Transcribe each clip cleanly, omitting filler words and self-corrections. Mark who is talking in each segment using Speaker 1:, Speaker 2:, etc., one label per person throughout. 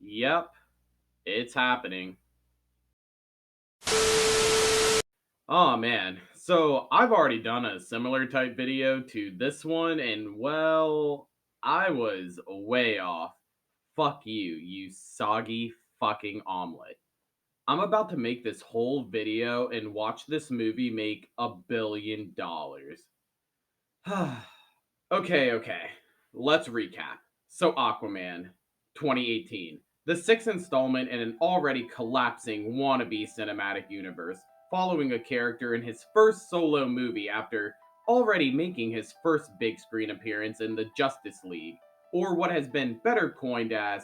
Speaker 1: Yep, it's happening. Oh man, so I've already done a similar type video to this one, and well, I was way off. Fuck you, you soggy fucking omelet. I'm about to make this whole video and watch this movie make $1 billion. Okay. Let's recap. So, Aquaman, 2018. The sixth installment in an already collapsing wannabe cinematic universe, following a character in his first solo movie after already making his first big screen appearance in the Justice League, or what has been better coined as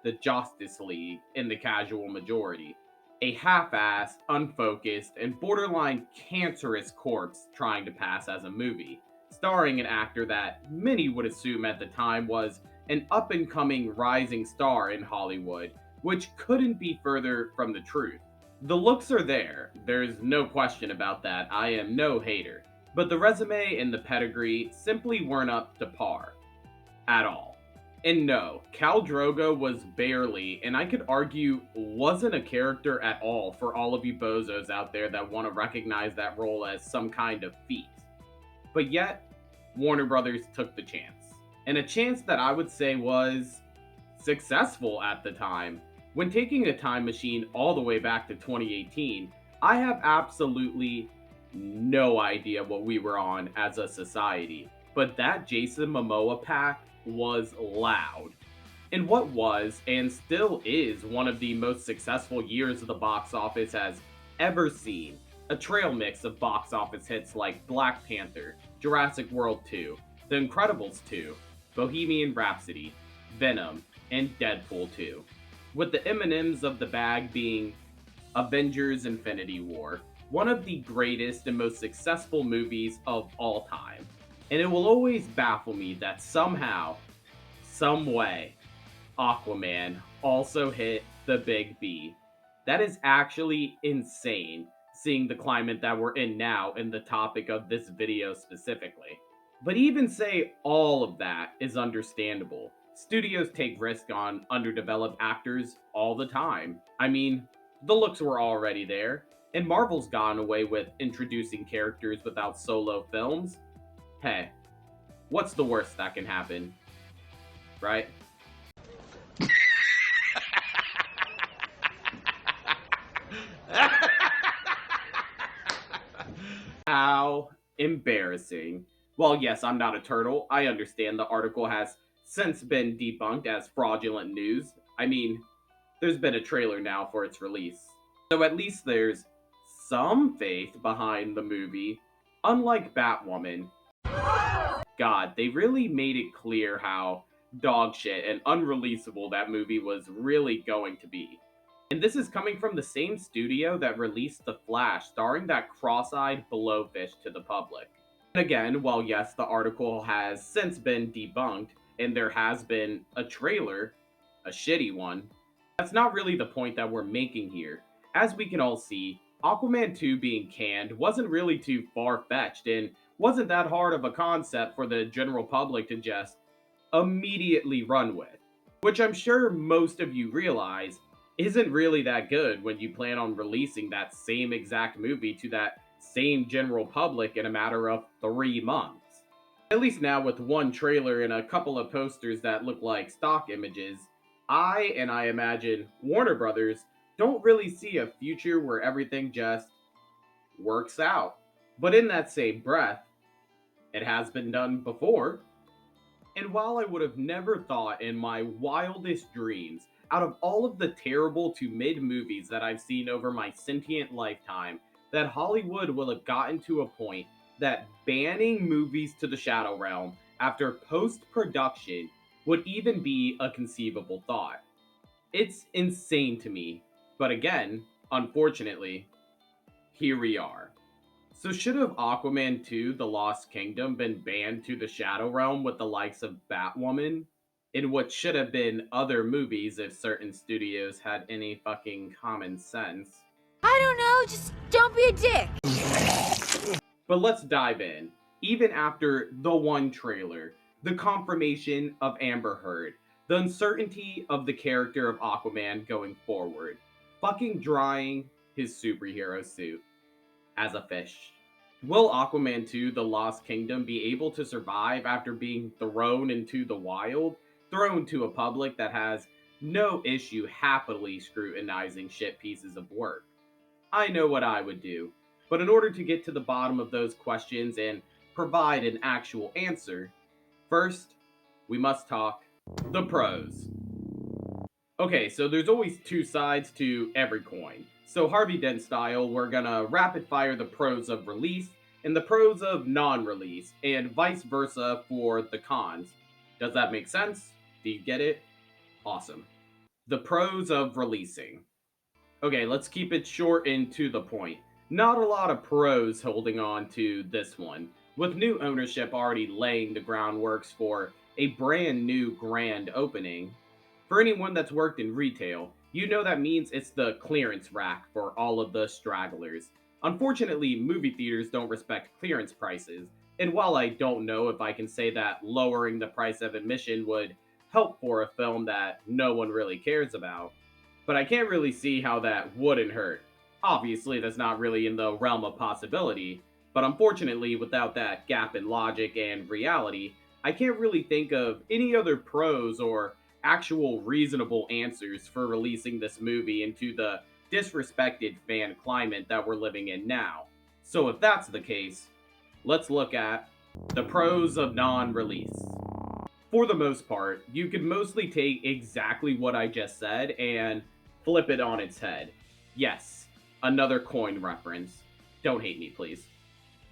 Speaker 1: the Justice League in the casual majority. A half assed, unfocused, and borderline cancerous corpse trying to pass as a movie, starring an actor that many would assume at the time was an up and coming rising star in Hollywood, which couldn't be further from the truth. The looks are there, there's no question about that, I am no hater, but the resume and the pedigree simply weren't up to par at all. And no, Khal Drogo was barely, and I could argue wasn't a character at all for all of you bozos out there that want to recognize that role as some kind of feat. But yet, Warner Brothers took the chance. And a chance that I would say was successful at the time. When taking a time machine all the way back to 2018, I have absolutely no idea what we were on as a society. But that Jason Momoa pack was loud. In what was, and still is, one of the most successful years the box office has ever seen. A trail mix of box office hits like Black Panther, Jurassic World 2, The Incredibles 2, Bohemian Rhapsody, Venom, and Deadpool 2, with the M&Ms of the bag being Avengers Infinity War, one of the greatest and most successful movies of all time. And it will always baffle me that somehow, some way, Aquaman also hit the big B. That is actually insane, seeing the climate that we're in now and the topic of this video specifically. But even say all of that is understandable. Studios take risk on underdeveloped actors all the time. I mean, the looks were already there, and Marvel's gotten away with introducing characters without solo films. Hey, what's the worst that can happen? Right? How embarrassing. Well, yes, I'm not a turtle. I understand the article has since been debunked as fraudulent news. I mean, there's been a trailer now for its release. So at least there's some faith behind the movie. Unlike Batwoman, God, they really made it clear how dog shit and unreleasable that movie was really going to be. And this is coming from the same studio that released The Flash, starring that cross-eyed blowfish to the public. And again, while yes, the article has since been debunked, and there has been a trailer, a shitty one, that's not really the point that we're making here. As we can all see, Aquaman 2 being canned wasn't really too far-fetched, and wasn't that hard of a concept for the general public to just immediately run with. Which I'm sure most of you realize isn't really that good when you plan on releasing that same exact movie to that same general public in a matter of 3 months. At least now, with one trailer and a couple of posters that look like stock images, and I imagine Warner Brothers don't really see a future where everything just works out. But in that same breath, it has been done before. And while I would have never thought in my wildest dreams, out of all of the terrible to mid movies that I've seen over my sentient lifetime, that Hollywood will have gotten to a point that banning movies to the Shadow Realm after post production would even be a conceivable thought. It's insane to me, but again, unfortunately, here we are. So should have Aquaman 2 The Lost Kingdom been banned to the Shadow Realm with the likes of Batwoman? In what should have been other movies if certain studios had any fucking common sense.
Speaker 2: I don't know, just don't be a dick.
Speaker 1: But let's dive in. Even after the one trailer, the confirmation of Amber Heard, The uncertainty of the character of Aquaman going forward, fucking drying his superhero suit as a fish. Will Aquaman 2 The Lost Kingdom be able to survive after being thrown into the wild, thrown to a public that has no issue happily scrutinizing shit pieces of work? I know what I would do, but in order to get to the bottom of those questions and provide an actual answer, first, we must talk the pros. Okay, so there's always two sides to every coin. So, Harvey Dent style, we're gonna rapid fire the pros of release and the pros of non release, and vice versa for the cons. Does that make sense? Do you get it? Awesome. The pros of releasing. Okay, let's keep it short and to the point. Not a lot of pros holding on to this one, with new ownership already laying the groundworks for a brand new grand opening. For anyone that's worked in retail, you know that means it's the clearance rack for all of the stragglers. Unfortunately, movie theaters don't respect clearance prices, and while I don't know if I can say that lowering the price of admission would help for a film that no one really cares about, but I can't really see how that wouldn't hurt. Obviously, that's not really in the realm of possibility, but unfortunately, without that gap in logic and reality, I can't really think of any other pros or actual reasonable answers for releasing this movie into the disrespected fan climate that we're living in now. So, if that's the case, let's look at the pros of non release. For the most part, you could mostly take exactly what I just said and flip it on its head. Yes, another coin reference. Don't hate me, please.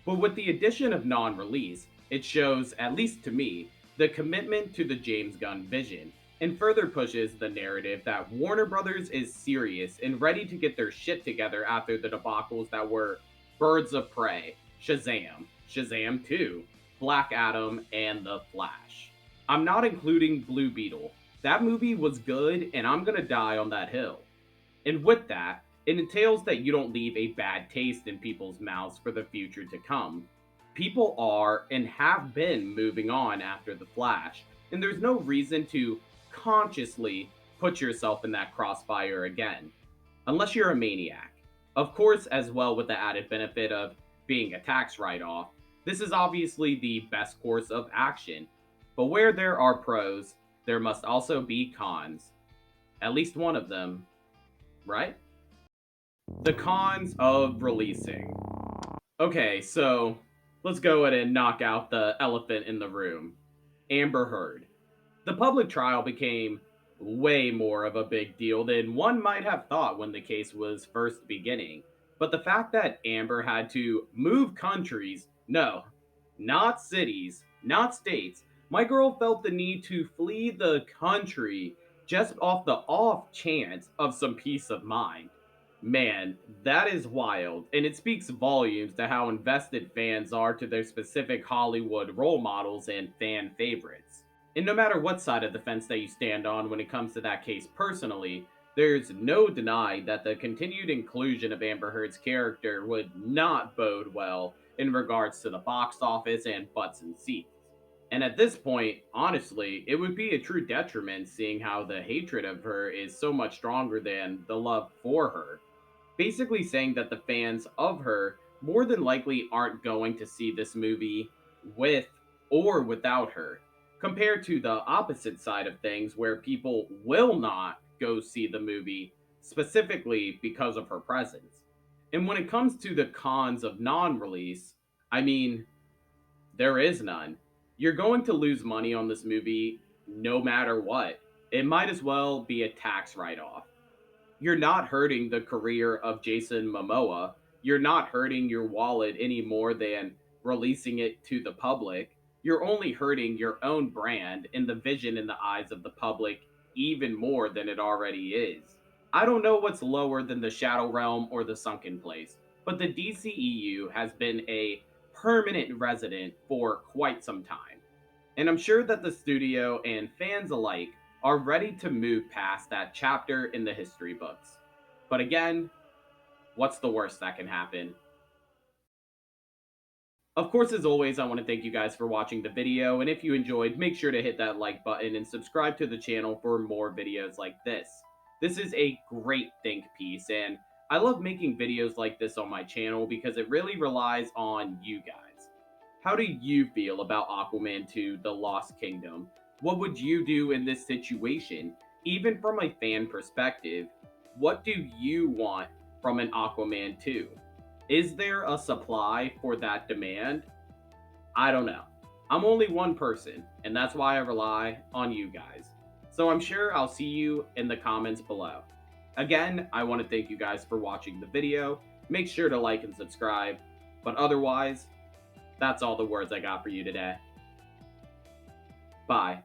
Speaker 1: But with the addition of non release, it shows, at least to me, the commitment to the James Gunn vision and further pushes the narrative that Warner Brothers is serious and ready to get their shit together after the debacles that were Birds of Prey, Shazam, Shazam 2, Black Adam, and The Flash. I'm not including Blue Beetle. That movie was good, and I'm gonna die on that hill. And with that, it entails that you don't leave a bad taste in people's mouths for the future to come. People are and have been moving on after The Flash, and there's no reason to consciously put yourself in that crossfire again, unless you're a maniac. Of course, as well, with the added benefit of being a tax write off, this is obviously the best course of action. But where there are pros, there must also be cons. At least one of them, right? The cons of releasing. Okay, so let's go ahead and knock out the elephant in the room. Amber Heard. The public trial became way more of a big deal than one might have thought when the case was first beginning. But the fact that Amber had to move countries, no, not cities, not states, my girl felt the need to flee the country just off the off chance of some peace of mind. Man, that is wild, and it speaks volumes to how invested fans are to their specific Hollywood role models and fan favorites. And no matter what side of the fence that you stand on when it comes to that case personally, there's no denying that the continued inclusion of Amber Heard's character would not bode well in regards to the box office and butts and seats. And at this point, honestly, it would be a true detriment seeing how the hatred of her is so much stronger than the love for her, basically saying that the fans of her more than likely aren't going to see this movie with or without her, compared to the opposite side of things where people will not go see the movie specifically because of her presence. And when it comes to the cons of non release, I mean, there is none. You're going to lose money on this movie no matter what. It might as well be a tax write off. You're not hurting the career of Jason Momoa. You're not hurting your wallet any more than releasing it to the public. You're only hurting your own brand and the vision in the eyes of the public even more than it already is. I don't know what's lower than the Shadow Realm or the Sunken Place, but the DCEU has been a permanent resident for quite some time. And I'm sure that the studio and fans alike are ready to move past that chapter in the history books. But again, what's the worst that can happen? Of course, as always, I want to thank you guys for watching the video, and if you enjoyed, make sure to hit that like button and subscribe to the channel for more videos like this. This is a great think piece, and I love making videos like this on my channel because it really relies on you guys. How do you feel about Aquaman 2 The Lost Kingdom? What would you do in this situation? Even from a fan perspective, what do you want from an Aquaman 2? Is there a supply for that demand? I don't know. I'm only one person, and that's why I rely on you guys. So I'm sure I'll see you in the comments below. Again, I want to thank you guys for watching the video. Make sure to like and subscribe. But otherwise, that's all the words I got for you today. Bye.